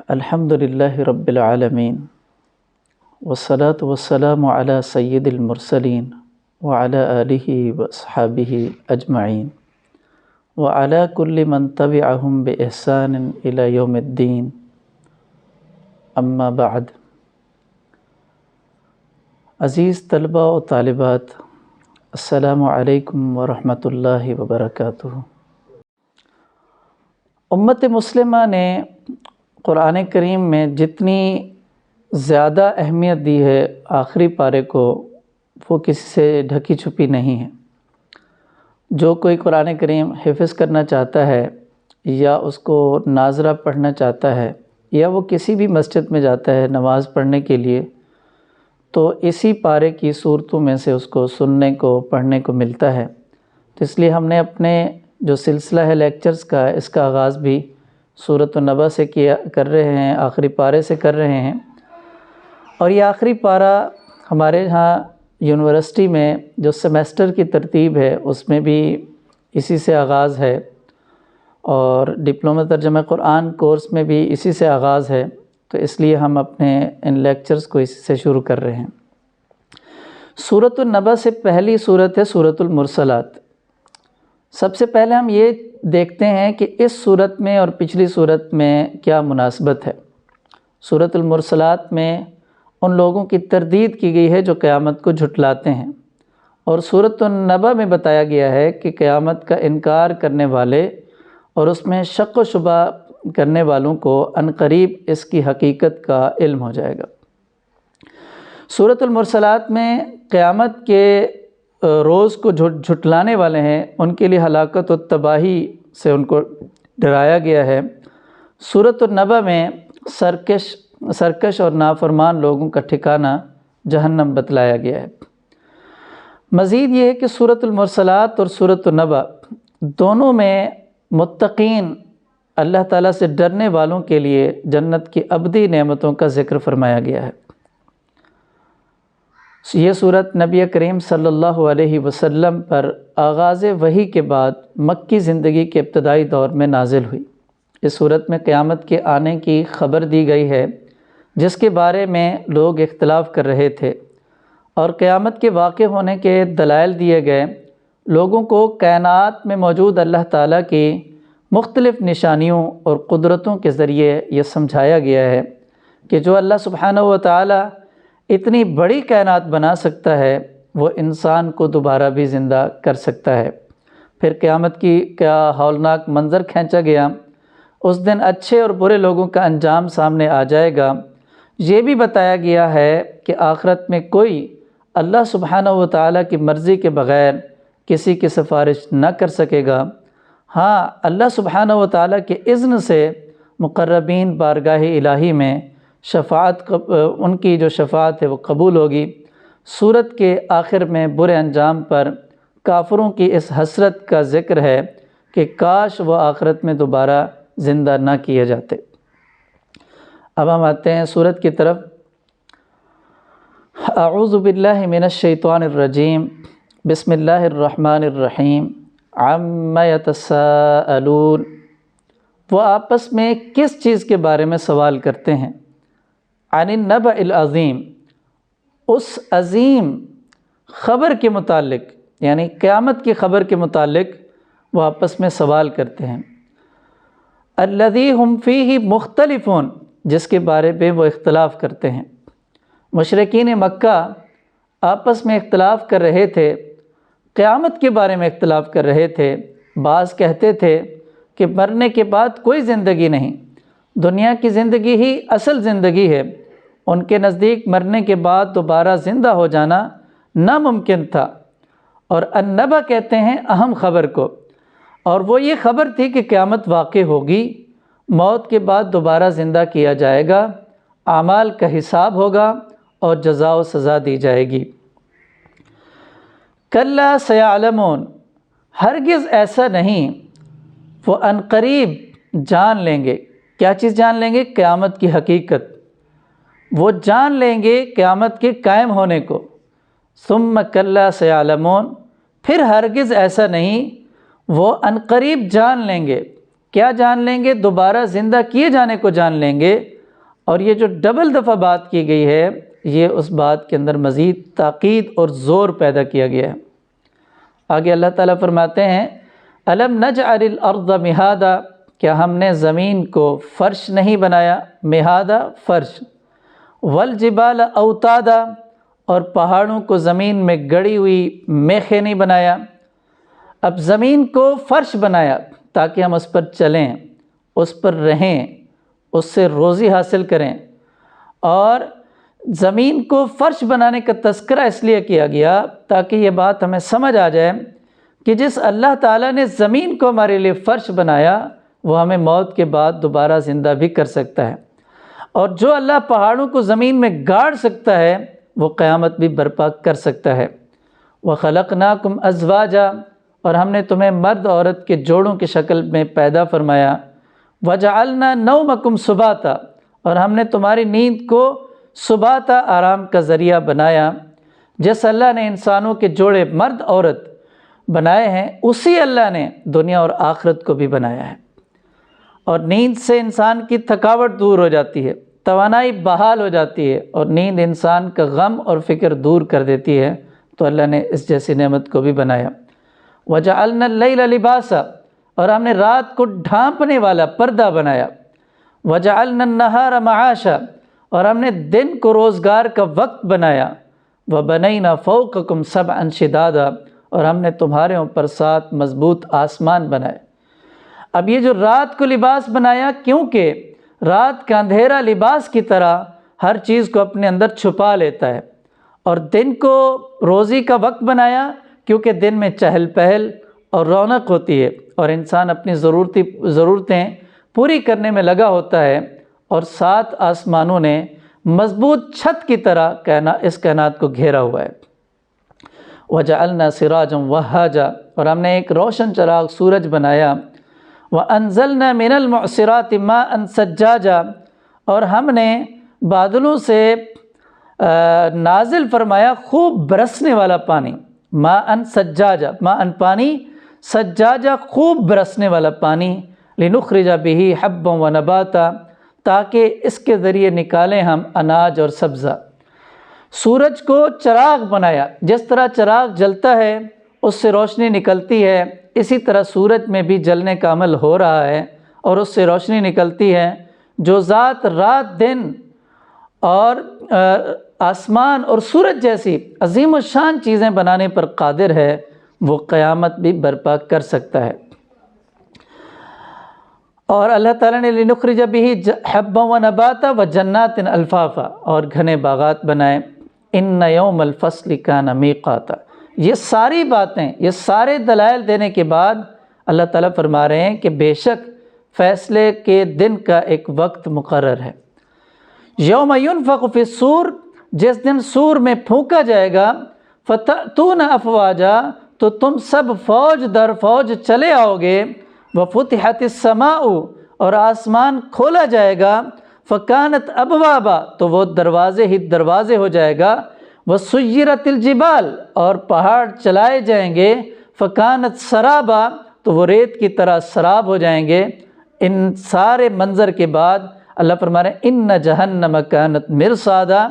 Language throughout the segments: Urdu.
الحمدللہ رب العالمین والصلاة والسلام علی سید المرسلین وعلی آلہ واصحابہ اجمعین وعلی کل من تبعہم بإحسان الی یوم الدین، اما بعد۔ عزیز طلبہ و طالبات، السلام علیکم ورحمۃ اللہ وبرکاتہ۔ امت مسلمہ نے قرآن کریم میں جتنی زیادہ اہمیت دی ہے آخری پارے کو، وہ کسی سے ڈھکی چھپی نہیں ہے۔ جو کوئی قرآن کریم حفظ کرنا چاہتا ہے یا اس کو ناظرہ پڑھنا چاہتا ہے یا وہ کسی بھی مسجد میں جاتا ہے نماز پڑھنے کے لیے، تو اسی پارے کی صورتوں میں سے اس کو سننے کو پڑھنے کو ملتا ہے۔ تو اس لیے ہم نے اپنے جو سلسلہ ہے لیکچرز کا، اس کا آغاز بھی سورۃ النبأ سے کر رہے ہیں، آخری پارے سے کر رہے ہیں۔ اور یہ آخری پارہ ہمارے ہاں یونیورسٹی میں جو سیمیسٹر کی ترتیب ہے اس میں بھی اسی سے آغاز ہے، اور ڈپلومہ ترجمہ قرآن کورس میں بھی اسی سے آغاز ہے، تو اس لیے ہم اپنے ان لیکچرز کو اسی سے شروع کر رہے ہیں۔ سورۃ النبأ سے پہلی سورت ہے سورۃ المرسلات۔ سب سے پہلے ہم یہ دیکھتے ہیں کہ اس سورت میں اور پچھلی سورت میں کیا مناسبت ہے۔ سورۃ المرسلات میں ان لوگوں کی تردید کی گئی ہے جو قیامت کو جھٹلاتے ہیں، اور سورۃ النبأ میں بتایا گیا ہے کہ قیامت کا انکار کرنے والے اور اس میں شک و شبہ کرنے والوں کو عنقریب اس کی حقیقت کا علم ہو جائے گا۔ سورۃ المرسلات میں قیامت کے روز کو جھٹلانے والے ہیں، ان کے لیے ہلاکت و تباہی سے ان کو ڈرایا گیا ہے۔ سورۃ النبأ میں سرکش اور نافرمان لوگوں کا ٹھکانہ جہنم بتلایا گیا ہے۔ مزید یہ ہے کہ سورۃ المرسلات اور سورۃ النبأ دونوں میں متقین، اللہ تعالیٰ سے ڈرنے والوں کے لیے جنت کی ابدی نعمتوں کا ذکر فرمایا گیا ہے۔ یہ صورت نبی کریم صلی اللہ علیہ وسلم پر آغاز وحی کے بعد مکی زندگی کے ابتدائی دور میں نازل ہوئی۔ اس صورت میں قیامت کے آنے کی خبر دی گئی ہے، جس کے بارے میں لوگ اختلاف کر رہے تھے، اور قیامت کے واقع ہونے کے دلائل دیے گئے۔ لوگوں کو کائنات میں موجود اللہ تعالیٰ کی مختلف نشانیوں اور قدرتوں کے ذریعے یہ سمجھایا گیا ہے کہ جو اللہ سبحانہ و تعالیٰ اتنی بڑی کائنات بنا سکتا ہے، وہ انسان کو دوبارہ بھی زندہ کر سکتا ہے۔ پھر قیامت کی کیا ہولناک منظر کھینچا گیا۔ اس دن اچھے اور برے لوگوں کا انجام سامنے آ جائے گا۔ یہ بھی بتایا گیا ہے کہ آخرت میں کوئی اللہ سبحانہ و تعالیٰ کی مرضی کے بغیر کسی کی سفارش نہ کر سکے گا۔ ہاں، اللہ سبحانہ و تعالیٰ کے اذن سے مقربین بارگاہ الہی میں ان کی جو شفاعت ہے وہ قبول ہوگی۔ سورت کے آخر میں برے انجام پر کافروں کی اس حسرت کا ذکر ہے کہ کاش وہ آخرت میں دوبارہ زندہ نہ کیے جاتے۔ اب ہم آتے ہیں سورت کی طرف۔ اعوذ باللہ من الشیطان الرجیم، بسم اللہ الرحمن الرحیم۔ عما یتساءلون، وہ آپس میں کس چیز کے بارے میں سوال کرتے ہیں۔ عن النبأ العظیم، اس عظیم خبر کے متعلق، یعنی قیامت کی خبر کے متعلق وہ آپس میں سوال کرتے ہیں۔ الذی ہم فیہ مختلفون، جس کے بارے میں وہ اختلاف کرتے ہیں۔ مشرکین مکہ آپس میں اختلاف کر رہے تھے، قیامت کے بارے میں اختلاف کر رہے تھے۔ بعض کہتے تھے کہ مرنے کے بعد کوئی زندگی نہیں، دنیا کی زندگی ہی اصل زندگی ہے۔ ان کے نزدیک مرنے کے بعد دوبارہ زندہ ہو جانا ناممکن تھا۔ اور النبأ کہتے ہیں اہم خبر کو، اور وہ یہ خبر تھی کہ قیامت واقع ہوگی، موت کے بعد دوبارہ زندہ کیا جائے گا، اعمال کا حساب ہوگا اور جزا و سزا دی جائے گی۔ کلا سیعلمون، ہرگز ایسا نہیں، وہ عنقریب جان لیں گے۔ کیا چیز جان لیں گے؟ قیامت کی حقیقت۔ وہ جان لیں گے قیامت کے قائم ہونے کو۔ ثم کلا سیعلمون، پھر ہرگز ایسا نہیں، وہ عنقریب جان لیں گے۔ کیا جان لیں گے؟ دوبارہ زندہ کیے جانے کو جان لیں گے۔ اور یہ جو ڈبل دفعہ بات کی گئی ہے، یہ اس بات کے اندر مزید تاکید اور زور پیدا کیا گیا ہے۔ آگے اللہ تعالیٰ فرماتے ہیں الم نجعل الارض مہادا، کیا ہم نے زمین کو فرش نہیں بنایا؟ مہادا فرش، والجبال اوتادا، اور پہاڑوں کو زمین میں گڑی ہوئی میخیں نہیں بنایا۔ اب زمین کو فرش بنایا تاکہ ہم اس پر چلیں، اس پر رہیں، اس سے روزی حاصل کریں۔ اور زمین کو فرش بنانے کا تذکرہ اس لیے کیا گیا تاکہ یہ بات ہمیں سمجھ آ جائے کہ جس اللہ تعالیٰ نے زمین کو ہمارے لیے فرش بنایا، وہ ہمیں موت کے بعد دوبارہ زندہ بھی کر سکتا ہے۔ اور جو اللہ پہاڑوں کو زمین میں گاڑ سکتا ہے، وہ قیامت بھی برپا کر سکتا ہے۔ وَخَلَقْنَاكُمْ أَزْوَاجًا، اور ہم نے تمہیں مرد عورت کے جوڑوں کی شکل میں پیدا فرمایا۔ وَجَعَلْنَا نَوْمَكُمْ سُبَاتًا، اور ہم نے تمہاری نیند کو سباتا آرام کا ذریعہ بنایا۔ جس اللہ نے انسانوں کے جوڑے مرد عورت بنائے ہیں، اسی اللہ نے دنیا اور آخرت کو بھی بنایا ہے۔ اور نیند سے انسان کی تھکاوٹ دور ہو جاتی ہے، توانائی بحال ہو جاتی ہے، اور نیند انسان کا غم اور فکر دور کر دیتی ہے، تو اللہ نے اس جیسی نعمت کو بھی بنایا۔ وَجَعَلْنَا اللَّيْلَ لِبَاسًا، اور ہم نے رات کو ڈھانپنے والا پردہ بنایا۔ وَجَعَلْنَا النَّهَارَ مَعَاشًا، اور ہم نے دن کو روزگار کا وقت بنایا۔ وَبَنَيْنَا فَوْقَكُمْ سَبْعًا شِدَادًا، اور ہم نے تمہارے اوپر 7 مضبوط آسمان بنائے۔ اب یہ جو رات کو لباس بنایا، کیونکہ رات کا اندھیرا لباس کی طرح ہر چیز کو اپنے اندر چھپا لیتا ہے، اور دن کو روزی کا وقت بنایا کیونکہ دن میں چہل پہل اور رونق ہوتی ہے، اور انسان اپنی ضرورتیں پوری کرنے میں لگا ہوتا ہے۔ اور 7 آسمانوں نے مضبوط چھت کی طرح اس کائنات کو گھیرا ہوا ہے۔ وَجَعَلْنَا سِرَاجًا وَهَّاجًا، اور ہم نے ایک روشن چراغ سورج بنایا۔ وَأَنزَلْنَا مِنَ الْمُعْصِرَاتِ مَاءً ثَجَّاجًا، اور ہم نے بادلوں سے نازل فرمایا خوب برسنے والا پانی۔ ماءً ثَجَّاجًا، ماءً پانی، ثَجَّاجًا خوب برسنے والا پانی۔ لِنُخْرِجَ بِهِ حَبًّا وَنَبَاتًا، تاکہ اس کے ذریعے نکالیں ہم اناج اور سبزہ۔ سورج کو چراغ بنایا، جس طرح چراغ جلتا ہے اس سے روشنی نکلتی ہے، اسی طرح سورج میں بھی جلنے کا عمل ہو رہا ہے اور اس سے روشنی نکلتی ہے۔ جو ذات رات دن اور آسمان اور سورج جیسی عظیم الشان چیزیں بنانے پر قادر ہے، وہ قیامت بھی برپا کر سکتا ہے۔ اور اللہ تعالیٰ نے لِنُخْرِجَ بِهِ حَبًّا وَنَبَاتًا وَجَنَّاتٍ أَلْفَافًا، اور گھنے باغات بنائے۔ إِنَّ يَوْمَ الْفَصْلِ كَانَ مِيقَاتًا، یہ ساری باتیں، یہ سارے دلائل دینے کے بعد اللہ تعالیٰ فرما رہے ہیں کہ بے شک فیصلے کے دن کا ایک وقت مقرر ہے۔ یوم ينفخ فی الصور، جس دن سور میں پھونکا جائے گا، فتأتون افواجا، تو تم سب فوج در فوج چلے آؤ گے۔ وفتحت السماء، اور آسمان کھولا جائے گا۔ فکانت ابوابا، تو وہ دروازے ہی دروازے ہو جائے گا۔ وسیرت الجبال، اور پہاڑ چلائے جائیں گے۔ فکانت سرابا، تو وہ ریت کی طرح سراب ہو جائیں گے۔ ان سارے منظر کے بعد اللہ فرما رہے ہیں ان جہنم کانت مرصادا،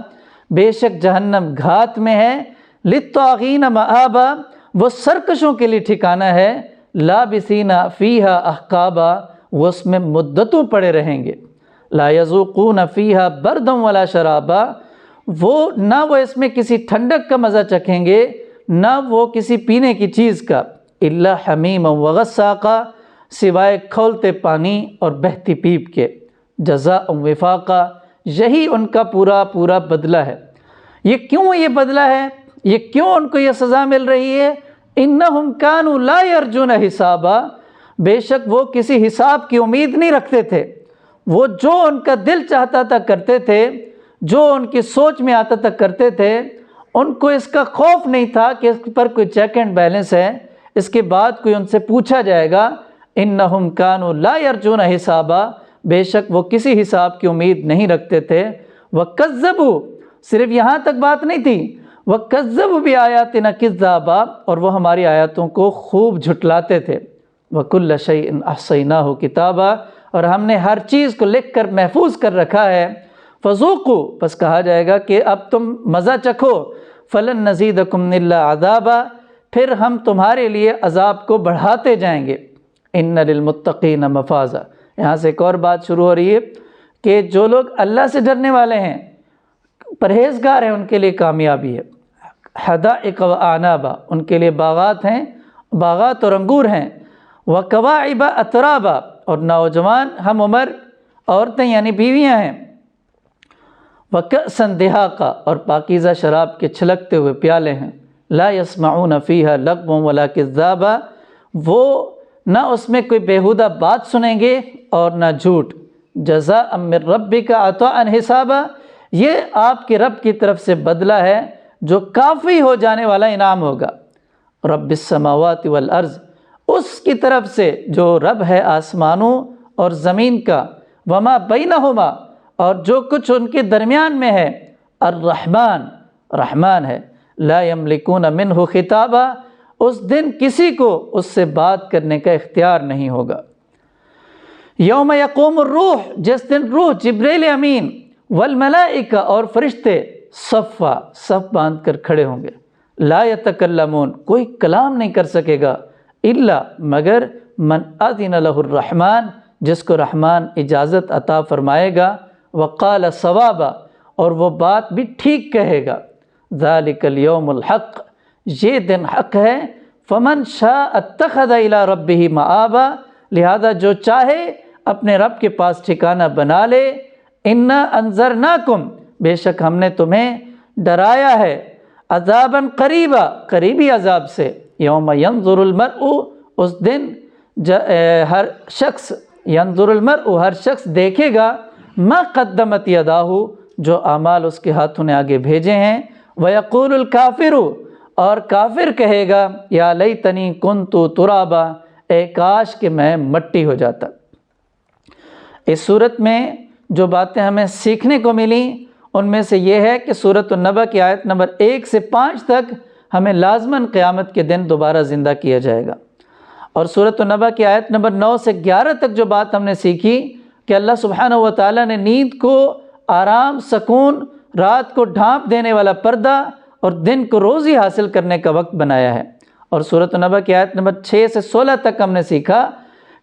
بے شک جہنم گھات میں ہے۔ للطاغین مآبا، وہ سرکشوں کے لیے ٹھکانہ ہے۔ لابثین فیہا احقابا، وہ اس میں مدتوں پڑے رہیں گے۔ لا یذوقون فیہا بردا ولا شرابا، نہ وہ اس میں کسی ٹھنڈک کا مزہ چکھیں گے، نہ وہ کسی پینے کی چیز کا۔ الا حمیما وغساقا، سوائے کھولتے پانی اور بہتی پیپ کے۔ جزاء وفاقا، یہی ان کا پورا پورا بدلہ ہے۔ یہ کیوں یہ بدلہ ہے؟ یہ کیوں ان کو یہ سزا مل رہی ہے؟ انہم کانوا لا یرجون حسابا، بے شک وہ کسی حساب کی امید نہیں رکھتے تھے۔ وہ جو ان کا دل چاہتا تھا کرتے تھے، جو ان کی سوچ میں آتا تھا کرتے تھے۔ ان کو اس کا خوف نہیں تھا کہ اس پر کوئی چیک اینڈ بیلنس ہے، اس کے بعد کوئی ان سے پوچھا جائے گا۔ انہم کانوا لا یرجون حسابا، بے شک وہ کسی حساب کی امید نہیں رکھتے تھے۔ وَكَذَّبُوا، صرف یہاں تک بات نہیں تھی، وَكَذَّبُوا بِآيَاتِنَا كِذَّابًا، اور وہ ہماری آیاتوں کو خوب جھٹلاتے تھے۔ وَكُلَّ شَيْءٍ أَحْصَيْنَاهُ كِتَابًا، اور ہم نے ہر چیز کو لکھ کر محفوظ کر رکھا ہے۔ فَذُوقُوا، بس کہا جائے گا کہ اب تم مزہ چکھو۔ فَلَن نَّزِيدَكُمْ إِلَّا عَذَابًا، پھر ہم تمہارے لیے عذاب کو بڑھاتے جائیں گے۔ إِنَّ لِلْمُتَّقِينَ مَفَازًا، یہاں سے ایک اور بات شروع ہو رہی ہے کہ جو لوگ اللہ سے ڈرنے والے ہیں، پرہیزگار ہیں، ان کے لیے کامیابی ہے۔ حدائق وأعنابا، ان کے لیے باغات ہیں، باغات اور انگور ہیں۔ وکواعب اترابا، اور نوجوان ہم عمر عورتیں یعنی بیویاں ہیں۔ وکأسا دہاقا، اور پاکیزہ شراب کے چھلکتے ہوئے پیالے ہیں۔ لا یسمعون فیہا لغوا ولا کذابا، وہ نہ اس میں کوئی بیہودہ بات سنیں گے اور نہ جھوٹ۔ جزاء من ربک عطاء حسابا، یہ آپ کے رب کی طرف سے بدلہ ہے جو کافی ہو جانے والا انعام ہوگا۔ رب السماوات والارض، اس کی طرف سے جو رب ہے آسمانوں اور زمین کا، وما بینہما، اور جو کچھ ان کے درمیان میں ہے، الرحمن، رحمان ہے۔ لا یملکون منہ خطابا، اس دن کسی کو اس سے بات کرنے کا اختیار نہیں ہوگا۔ یوم یقوم الروح، جس دن روح جبریل امین والملائکہ، اور فرشتے صفا، صف باندھ کر کھڑے ہوں گے۔ لا یتکلمون، کوئی کلام نہیں کر سکے گا، الا، مگر من اذن لہ الرحمن، جس کو رحمان اجازت عطا فرمائے گا۔ وقال صوابا، اور وہ بات بھی ٹھیک کہے گا۔ ذالک الیوم الحق، یہ دن حق ہے۔ فمن شاء اتخذ الی ربہ مآبا، لہذا جو چاہے اپنے رب کے پاس ٹھکانہ بنا لے۔ انا انذرناکم، بے شک ہم نے تمہیں ڈرایا ہے، عذابا قریبا، قریبی عذاب سے۔ یوم ینظر المرء، اس دن ہر شخص، ینظر المرء، ہر شخص دیکھے گا، ما قدمت یداہ، جو اعمال اس کے ہاتھوں نے آگے بھیجے ہیں۔ ویقول الکافر، اور کافر کہے گا، یا لیتنی کنت ترابا، اے کاش کہ میں مٹی ہو جاتا۔ اس صورت میں جو باتیں ہمیں سیکھنے کو ملیں ان میں سے یہ ہے کہ سورۃ النبأ کی آیت نمبر 1 سے 5 تک ہمیں لازماً قیامت کے دن دوبارہ زندہ کیا جائے گا، اور سورۃ النبأ کی آیت نمبر 9 سے 11 تک جو بات ہم نے سیکھی کہ اللہ سبحانہ و تعالیٰ نے نیند کو آرام، سکون، رات کو ڈھانپ دینے والا پردہ اور دن کو روزی حاصل کرنے کا وقت بنایا ہے، اور سورۃ النبأ کی آیت نمبر 6 سے 16 تک ہم نے سیکھا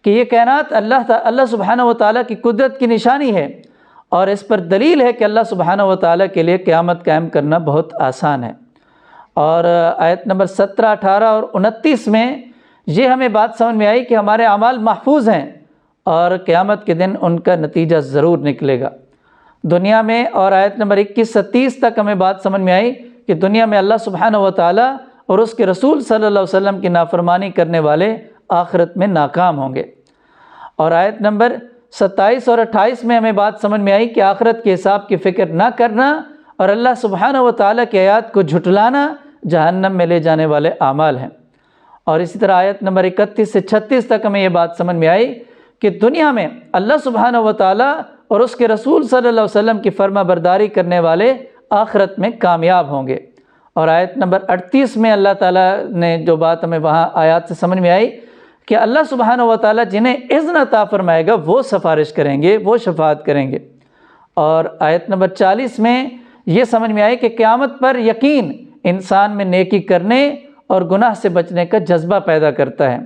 کہ یہ کائنات اللہ سبحانہ و تعالیٰ کی قدرت کی نشانی ہے، اور اس پر دلیل ہے کہ اللہ سبحانہ و تعالیٰ کے لیے قیامت قائم کرنا بہت آسان ہے۔ اور آیت نمبر 17، 18 اور 29 میں یہ ہمیں بات سمجھ میں آئی کہ ہمارے اعمال محفوظ ہیں اور قیامت کے دن ان کا نتیجہ ضرور نکلے گا دنیا میں۔ اور آیت نمبر 21 سے 30 تک ہمیں بات سمجھ میں آئی کہ دنیا میں اللہ سبحانہ و تعالیٰ اور اس کے رسول صلی اللہ علیہ وسلم کی نافرمانی کرنے والے آخرت میں ناکام ہوں گے۔ اور آیت نمبر 27 اور 28 میں ہمیں بات سمجھ میں آئی کہ آخرت کے حساب کی فکر نہ کرنا اور اللہ سبحانہ و تعالیٰ کی آیات کو جھٹلانا جہنم میں لے جانے والے اعمال ہیں۔ اور اسی طرح آیت نمبر 31 سے 36 تک ہمیں یہ بات سمجھ میں آئی کہ دنیا میں اللہ سبحانہ و تعالیٰ اور اس کے رسول صلی اللہ علیہ وسلم کی فرما برداری کرنے والے آخرت میں کامیاب ہوں گے۔ اور آیت نمبر 38 میں اللہ تعالیٰ نے جو بات ہمیں وہاں آیات سے سمجھ میں آئی کہ اللہ سبحانہ و تعالیٰ جنہیں اذن عطا فرمائے گا وہ سفارش کریں گے، وہ شفاعت کریں گے۔ اور آیت نمبر 40 میں یہ سمجھ میں آئی کہ قیامت پر یقین انسان میں نیکی کرنے اور گناہ سے بچنے کا جذبہ پیدا کرتا ہے۔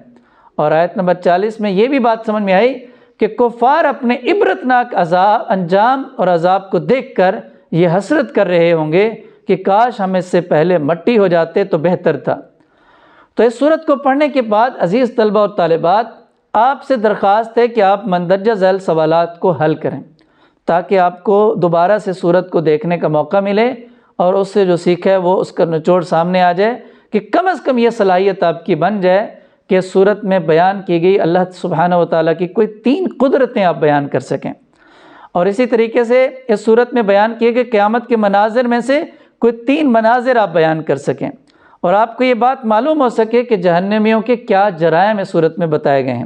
اور آیت نمبر 40 میں یہ بھی بات سمجھ میں آئی کہ کفار اپنے عبرتناک عذاب انجام اور عذاب کو دیکھ کر یہ حسرت کر رہے ہوں گے کہ کاش ہم اس سے پہلے مٹی ہو جاتے تو بہتر تھا۔ تو اس صورت کو پڑھنے کے بعد عزیز طلبہ اور طالبات، آپ سے درخواست ہے کہ آپ مندرجہ ذیل سوالات کو حل کریں تاکہ آپ کو دوبارہ سے صورت کو دیکھنے کا موقع ملے اور اس سے جو سیکھا ہے وہ اس کا نچوڑ سامنے آ جائے کہ کم از کم یہ صلاحیت آپ کی بن جائے کہ صورت میں بیان کی گئی اللہ سبحانہ و تعالیٰ کی کوئی 3 قدرتیں آپ بیان کر سکیں، اور اسی طریقے سے اس صورت میں بیان کیے گئے قیامت کے مناظر میں سے کوئی 3 مناظر آپ بیان کر سکیں، اور آپ کو یہ بات معلوم ہو سکے کہ جہنمیوں کے کیا جرائم اس صورت میں بتائے گئے ہیں،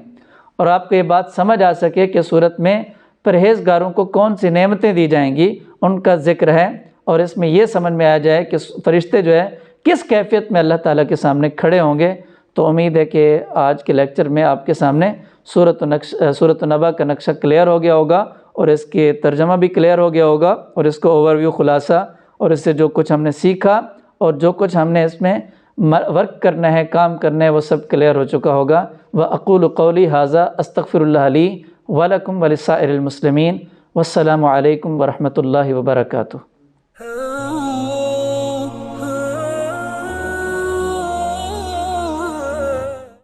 اور آپ کو یہ بات سمجھ آ سکے کہ صورت میں پرہیزگاروں کو کون سی نعمتیں دی جائیں گی، ان کا ذکر ہے، اور اس میں یہ سمجھ میں آ جائے کہ فرشتے جو ہے کس کیفیت میں اللہ تعالیٰ کے سامنے کھڑے ہوں گے۔ تو امید ہے کہ آج کے لیکچر میں آپ کے سامنے سورۃ النبا کا نقشہ کلیئر ہو گیا ہوگا، اور اس کے ترجمہ بھی کلیئر ہو گیا ہوگا، اور اس کو اوور ویو خلاصہ، اور اس سے جو کچھ ہم نے سیکھا اور جو کچھ ہم نے اس میں ورک کرنا ہے، کام کرنا ہے، وہ سب کلیئر ہو چکا ہوگا۔ وَأَقُولُ قَوْلِي هَذَا أَسْتَغْفِرُ اللَّهَ لِي وَلَكُمْ وَلِسَائِرِ الْمُسْلِمِينَ وَالسَّلَامُ عَلَيْكُمْ وَرَحْمَةُ اللَّهِ وَبَرَكَاتُهُ۔